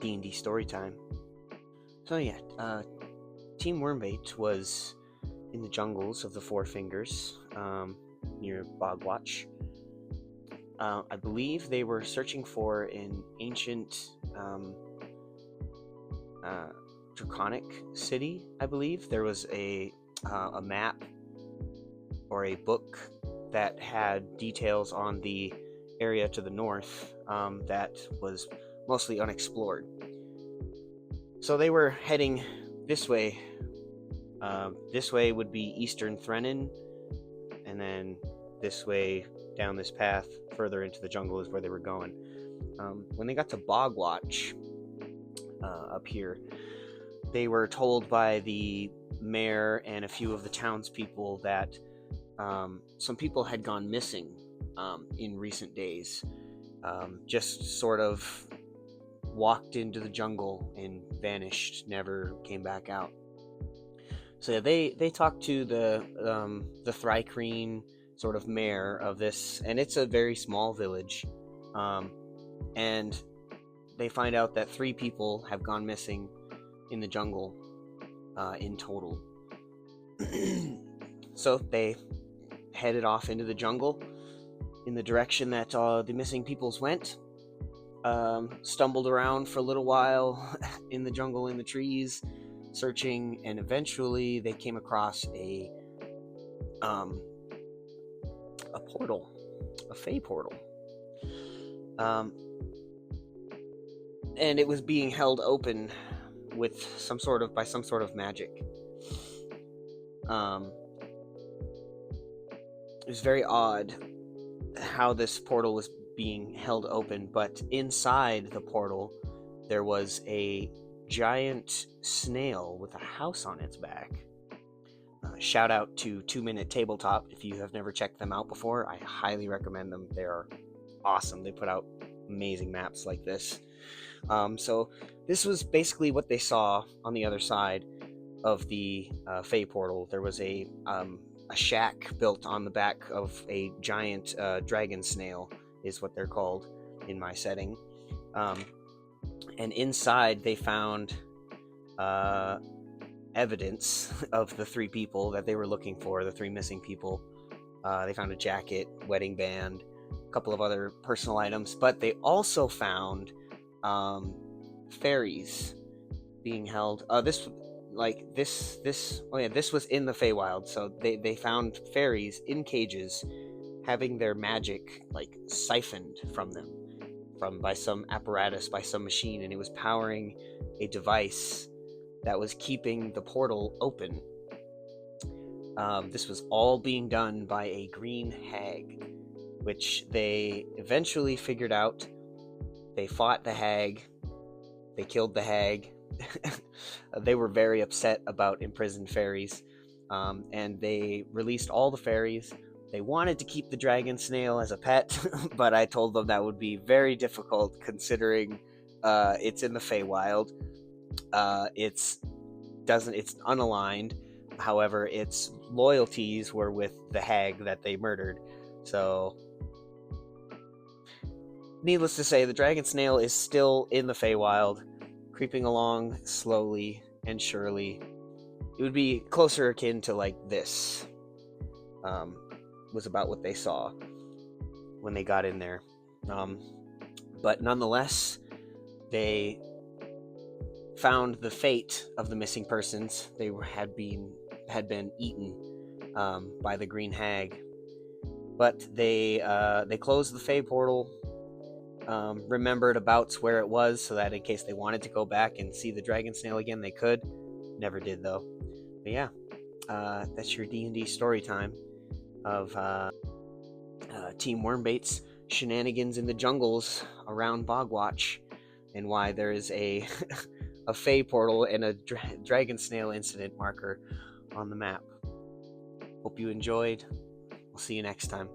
D&D Storytime. So yeah, Team Wormbait was in the jungles of the Four Fingers, near Bogwatch. I believe they were searching for an ancient draconic city. I believe there was a map or a book that had details on the area to the north that was mostly unexplored. So they were heading this way. This way would be Eastern Threnin, and then this way down this path further into the jungle is where they were going. When they got to Bogwatch up here, they were told by the mayor and a few of the townspeople that some people had gone missing in recent days. Just sort of walked into the jungle and vanished, never came back out. So yeah, they talked to the Thrycreen sort of mayor of this, and it's a very small village, and they find out that 3 people have gone missing in the jungle in total. So they headed off into the jungle in the direction that the missing peoples went. Stumbled around for a little while in the jungle, in the trees, searching, and eventually they came across a portal, a fey portal, and it was being held open with some sort of magic. It was very odd how this portal was being held open, but inside the portal there was a giant snail with a house on its back. Shout out to 2 Minute Tabletop. If you have never checked them out before, I highly recommend them. They're awesome. They put out amazing maps like this. So this was basically what they saw on the other side of the Fey portal. There was a shack built on the back of a giant Dragonsnail, is what they're called in my setting. And inside they found evidence of the 3 people that they were looking for, the 3 missing people. They found a jacket, wedding band, a couple of other personal items, but they also found fairies being held. This was in the Feywild, so they found fairies in cages having their magic like siphoned from them by some apparatus, by some machine, and it was powering a device that was keeping the portal open. This was all being done by a green hag, which they eventually figured out. They fought the hag, they killed the hag. They were very upset about imprisoned fairies, and they released all the fairies. They wanted to keep the Dragonsnail as a pet, but I told them that would be very difficult considering it's in the Feywild. It's unaligned. However, its loyalties were with the hag that they murdered. So, needless to say, the Dragonsnail is still in the Feywild, creeping along slowly and surely. It would be closer akin to like this. Was about what they saw when they got in there. But nonetheless, they found the fate of the missing persons. They had been eaten by the green hag. But they closed the Fey portal, remembered about where it was, so that in case they wanted to go back and see the Dragonsnail again, they could. Never did though. But yeah, that's your D&D story time of Team Wormbait's shenanigans in the jungles around Bogwatch, and why there is a Fey portal and a Dragonsnail incident marker on the map. Hope you enjoyed. We'll see you next time.